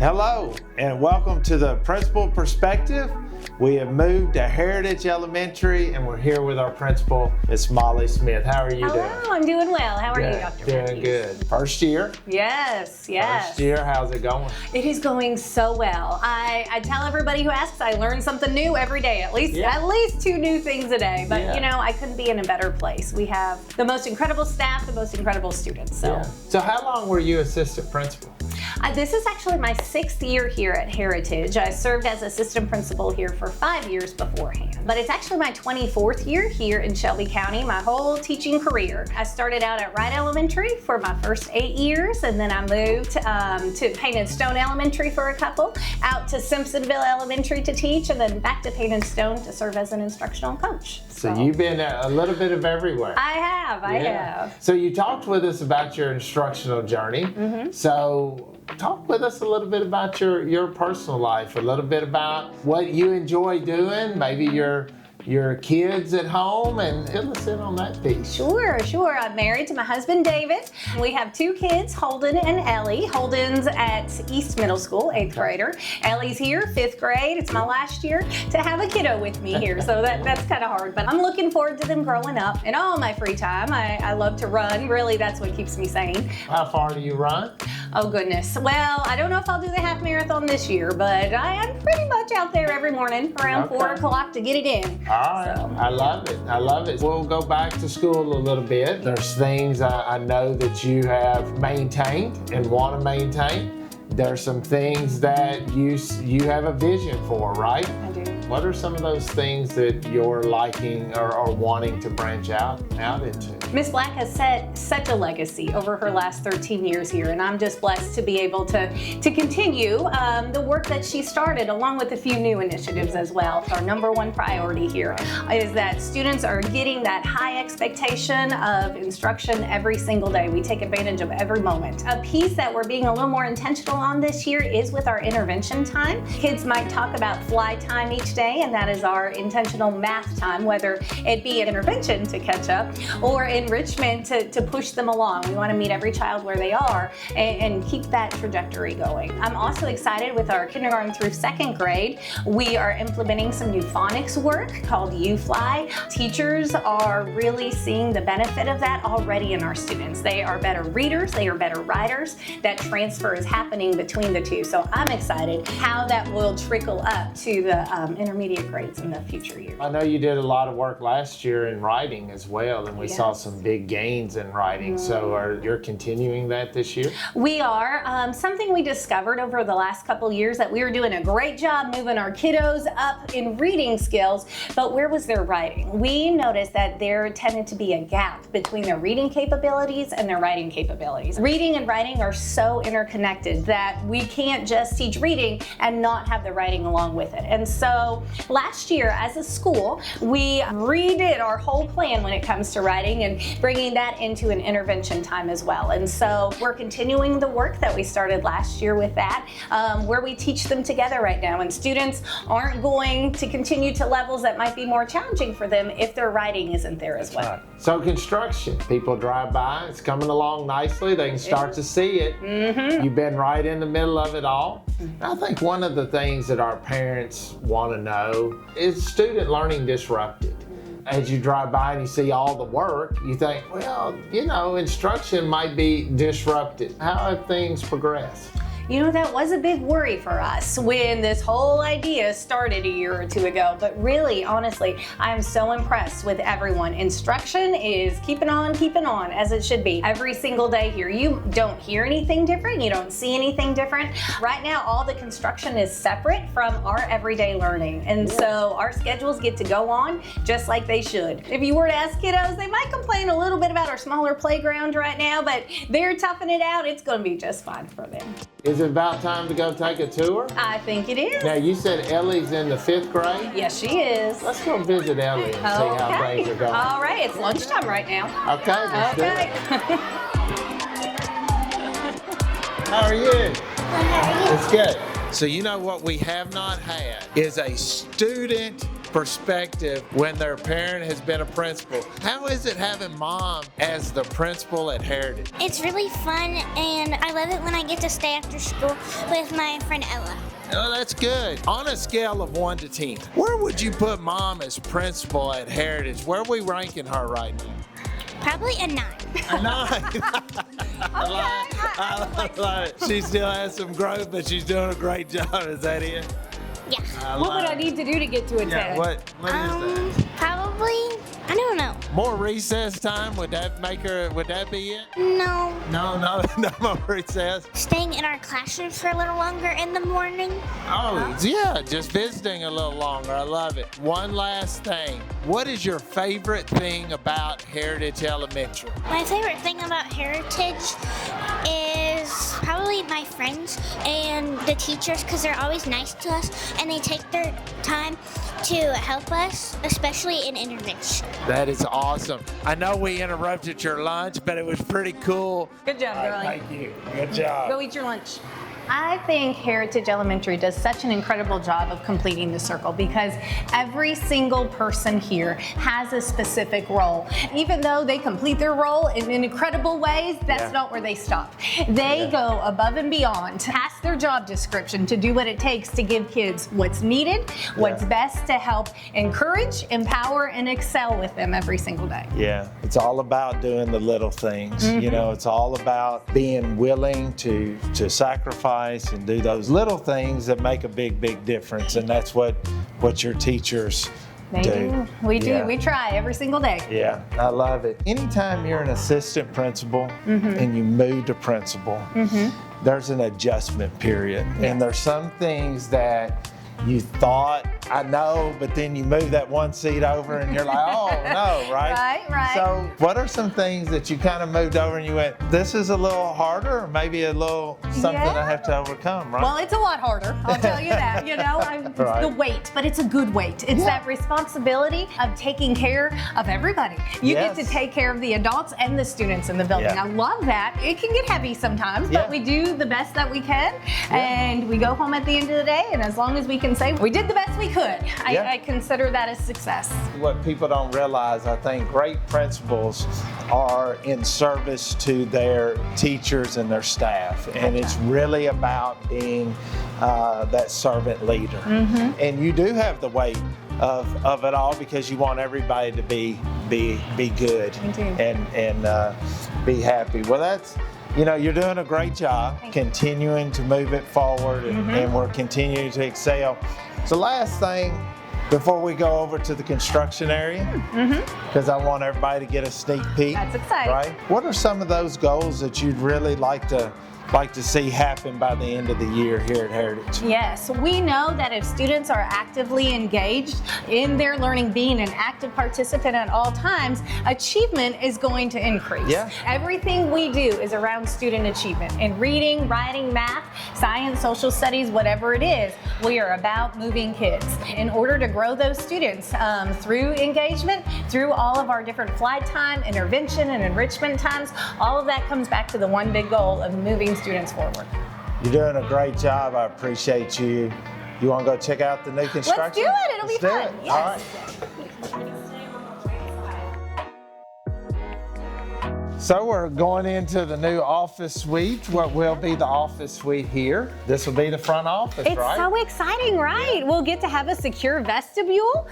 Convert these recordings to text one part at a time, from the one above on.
Hello, and welcome to the Principal Perspective. We have moved to Heritage Elementary, and we're here with our principal, Miss Molly Smith. How are you doing? Hello, I'm doing well. How are you, Dr. Doing Matthews? good. First year? Yes. First year, how's it going? It is going so well. I tell everybody who asks, I learn something new every day, at least 2 new things a day. But you know, I couldn't be in a better place. We have the most incredible staff, the most incredible students. So how long were you assistant principal? This is actually my 6th year here at Heritage. I served as assistant principal here for 5 years beforehand. But it's actually my 24th year here in Shelby County, my whole teaching career. I started out at Wright Elementary for my first 8 years, and then I moved to Paint and Stone Elementary for a couple, out to Simpsonville Elementary to teach, and then back to Paint and Stone to serve as an instructional coach. So you've been a little bit of everywhere. I have. So you talked with us about your instructional journey. So talk with us a little bit about your personal life, a little bit about what you enjoy doing, maybe your kids at home, and fill us in on that piece. Sure. I'm married to my husband, David. We have 2 kids, Holden and Ellie. Holden's at East Middle School, 8th grader. Ellie's here, 5th grade. It's my last year to have a kiddo with me here, so that's kind of hard. But I'm looking forward to them growing up. And all my free time, I love to run. Really, that's what keeps me sane. How far do you run? Oh, goodness. Well, I don't know if I'll do the half marathon this year, but I am pretty much out there every morning around 4 o'clock to get it in. All right. So, I love it. We'll go back to school a little bit. There's things I know that you have maintained and want to maintain. There's some things that you have a vision for, right? I do. What are some of those things that you're liking or wanting to branch out into? Miss Black has set such a legacy over her last 13 years here, and I'm just blessed to be able to continue the work that she started, along with a few new initiatives as well. Our number one priority here is that students are getting that high expectation of instruction every single day. We take advantage of every moment. A piece that we're being a little more intentional on this year is with our intervention time. Kids might talk about fly time each day, and that is our intentional math time, whether it be an intervention to catch up or enrichment to push them along. We want to meet every child where they are and keep that trajectory going. I'm also excited with our kindergarten through 2nd grade. We are implementing some new phonics work called UFly. Teachers are really seeing the benefit of that already in our students. They are better readers, they are better writers. That transfer is happening between the two. So I'm excited how that will trickle up to the intermediate grades in the future years. I know you did a lot of work last year in writing as well, and we saw some big gains in writing. So you're continuing that this year? We are. Something we discovered over the last couple years that we were doing a great job moving our kiddos up in reading skills, but where was their writing? We noticed that there tended to be a gap between their reading capabilities and their writing capabilities. Reading and writing are so interconnected that we can't just teach reading and not have the writing along with it. And so last year as a school, we redid our whole plan when it comes to writing and bringing that into an intervention time as well. And so we're continuing the work that we started last year with that, where we teach them together right now. And students aren't going to continue to levels that might be more challenging for them if their writing isn't there as well. Right. So construction, people drive by, it's coming along nicely, they can start to see it. You've been right in the middle of it all. I think one of the things that our parents want to know is student learning disrupted. As you drive by and you see all the work, you think, well, you know, instruction might be disrupted. How have things progressed? You know, that was a big worry for us when this whole idea started a year or 2 ago. But really, honestly, I'm so impressed with everyone. Instruction is keeping on, as it should be. Every single day here, you don't hear anything different. You don't see anything different. Right now, all the construction is separate from our everyday learning. And so our schedules get to go on just like they should. If you were to ask kiddos, they might complain a little bit about our smaller playground right now, but they're toughing it out. It's going to be just fine for them. Is it about time to go take a tour? I think it is. Now, you said Ellie's in the 5th grade? Yes, she is. Let's go visit Ellie and see how things are going. All right, it's lunchtime right now. Okay, let's do it. How are you? How are you? It's good. So you know what we have not had is a student perspective when their parent has been a principal. How is it having mom as the principal at Heritage? It's really fun, and I love it when I get to stay after school with my friend Ella. Oh, that's good. On a scale of 1 to 10, where would you put mom as principal at Heritage? Where are we ranking her right now? Probably a 9. A 9. I love it. She still has some growth, but she's doing a great job. Is that it? Yeah. What would I need to do to get to a 10? Yeah, what is that? Probably, I don't know. More recess time? Would that be it? No. No more recess. Staying in our classrooms for a little longer in the morning. Oh, yeah, just visiting a little longer. I love it. One last thing. What is your favorite thing about Heritage Elementary? My favorite thing about Heritage is probably my friends and the teachers, because they're always nice to us and they take their time to help us, especially in intervention. That is awesome. I know we interrupted your lunch, but it was pretty cool. Good job, girlie. Thank you. Good job. Go eat your lunch. I think Heritage Elementary does such an incredible job of completing the circle because every single person here has a specific role. Even though they complete their role in incredible ways, that's not where they stop. They go above and beyond, past their job description to do what it takes to give kids what's needed, what's best to help encourage, empower, and excel with them every single day. Yeah, it's all about doing the little things. You know, it's all about being willing to sacrifice and do those little things that make a big difference, and that's what your teachers do. We do. We try every single day. Yeah, I love it. Anytime you're an assistant principal and you move to principal, there's an adjustment period, and there's some things that you thought I know, but then you move that one seat over and you're like, oh no, right? Right. So what are some things that you kind of moved over and you went, this is a little harder, or maybe a little something I have to overcome, right? Well, it's a lot harder, I'll tell you that. You know, it's the weight, but it's a good weight. It's that responsibility of taking care of everybody. You get to take care of the adults and the students in the building. I love that. It can get heavy sometimes, but we do the best that we can, and we go home at the end of the day, and as long as we can say we did the best we could, I consider that a success. What people don't realize, I think great principals are in service to their teachers and their staff, and it's really about being that servant leader. And you do have the weight of it all because you want everybody to be good and be happy. Well, that's, you know, you're doing a great job continuing to move it forward, and we're continuing to excel. So last thing, before we go over to the construction area, because I want everybody to get a sneak peek. That's exciting. Right? What are some of those goals that you'd really like to see happen by the end of the year here at Heritage? Yes, we know that if students are actively engaged in their learning, being an active participant at all times, achievement is going to increase. Everything we do is around student achievement. In reading, writing, math, science, social studies, whatever it is, we are about moving kids. In order to grow those students through engagement, through all of our different flight time, intervention, and enrichment times, all of that comes back to the one big goal of moving students forward. You're doing a great job. I appreciate you. You want to go check out the new construction? Let's do it. It'll be fun. Yes. All right. So we're going into the new office suite, what will be the office suite here. This will be the front office, It's right? so exciting, right? We'll get to have a secure vestibule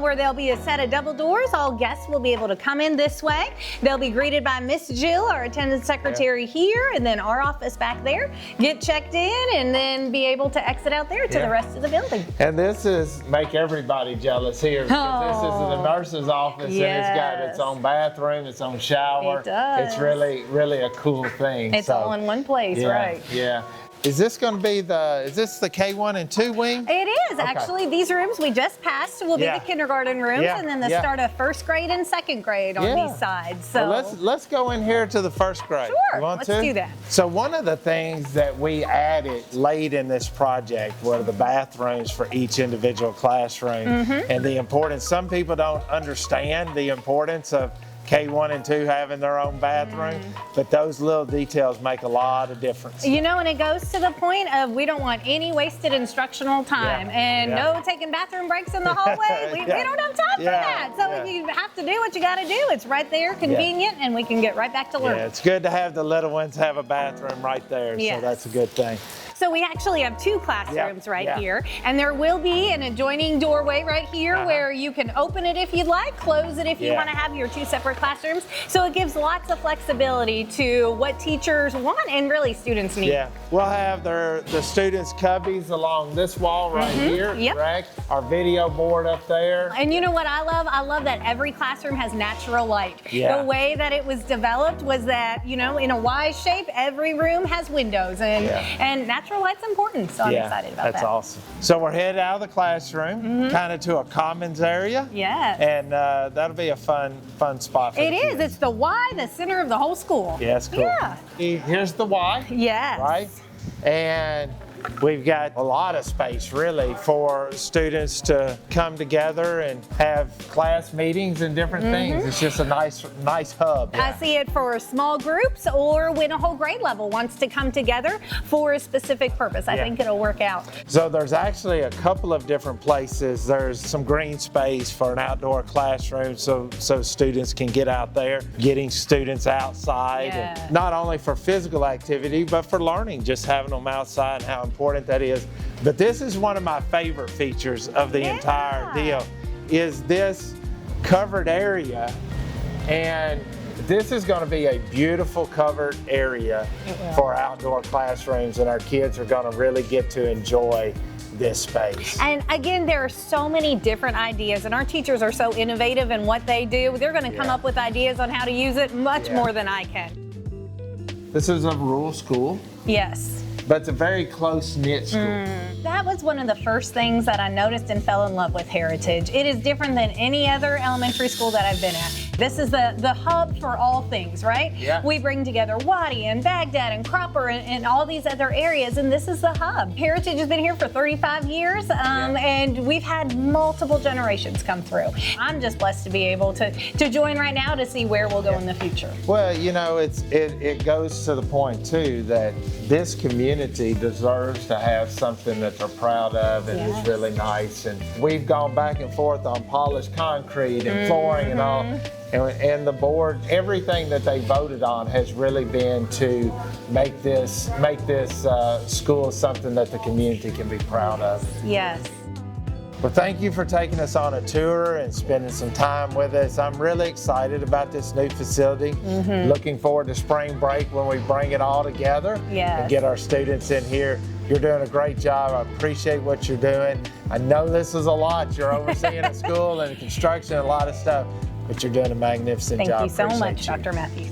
where there'll be a set of double doors. All guests will be able to come in this way. They'll be greeted by Miss Jill, our attendance secretary here, and then our office back there. Get checked in and then be able to exit out there to the rest of the building. And this is make everybody jealous here because this is the nurse's office and it's got its own bathroom, its own shower. It does. It's really a cool thing. It's all in one place, right? Yeah. Is this going to be is this the K1 and 2 wing? It is. Actually, these rooms we just passed will be the kindergarten rooms and then the start of first grade and second grade on these sides. So well, let's go in here to the first grade. Sure, You want let's to? do that. So one of the things that we added late in this project were the bathrooms for each individual classroom and the importance. Some people don't understand the importance of K1 and 2 having their own bathroom, but those little details make a lot of difference. You know, and it goes to the point of we don't want any wasted instructional time and no taking bathroom breaks in the hallway. We don't have time for that. So if you have to do what you got to do, it's right there, convenient, and we can get right back to learning. Yeah, it's good to have the little ones have a bathroom right there, so that's a good thing. So we actually have 2 classrooms here, and there will be an adjoining doorway right here where you can open it if you'd like, close it if you want to have your 2 separate classrooms. So it gives lots of flexibility to what teachers want and really students need. Yeah, we'll have the students' cubbies along this wall right here, correct? Our video board up there. And you know what I love? I love that every classroom has natural light. The way that it was developed was that, you know, in a Y shape, every room has windows, and natural light's important, so I'm excited about that. That's awesome. So we're headed out of the classroom, kind of to a commons area. And that'll be a fun spot for the kids. It is. It's the Y, the center of the whole school. Yes, cool. Here's the Y. Right? And we've got a lot of space really for students to come together and have class meetings and different things. It's just a nice hub. I see it for small groups or when a whole grade level wants to come together for a specific purpose. I think it'll work out. So there's actually a couple of different places. There's some green space for an outdoor classroom so students can get out there, getting students outside, and not only for physical activity, but for learning, just having them outside, how important that is. But this is one of my favorite features of the entire deal, is this covered area. And this is going to be a beautiful covered area for outdoor classrooms, and our kids are going to really get to enjoy this space. And again, there are so many different ideas, and our teachers are so innovative in what they do. They're going to come up with ideas on how to use it much more than I can. This is a rural school. Yes. But it's a very close-knit school. That was one of the first things that I noticed and fell in love with Heritage. It is different than any other elementary school that I've been at. This is the hub for all things, right? We bring together Wadi and Baghdad and Cropper and all these other areas, and this is the hub. Heritage has been here for 35 years, and we've had multiple generations come through. I'm just blessed to be able to join right now to see where we'll go in the future. Well, you know, it goes to the point, too, that this community deserves to have something that they're proud of and is really nice. And we've gone back and forth on polished concrete and flooring and all. And the board, everything that they voted on has really been to make this school something that the community can be proud of. Yes. Well, thank you for taking us on a tour and spending some time with us. I'm really excited about this new facility. Looking forward to spring break when we bring it all together and get our students in here. You're doing a great job. I appreciate what you're doing. I know this is a lot. You're overseeing a school and construction, a lot of stuff, but you're doing a magnificent job. Thank you so much, Dr. Matthews.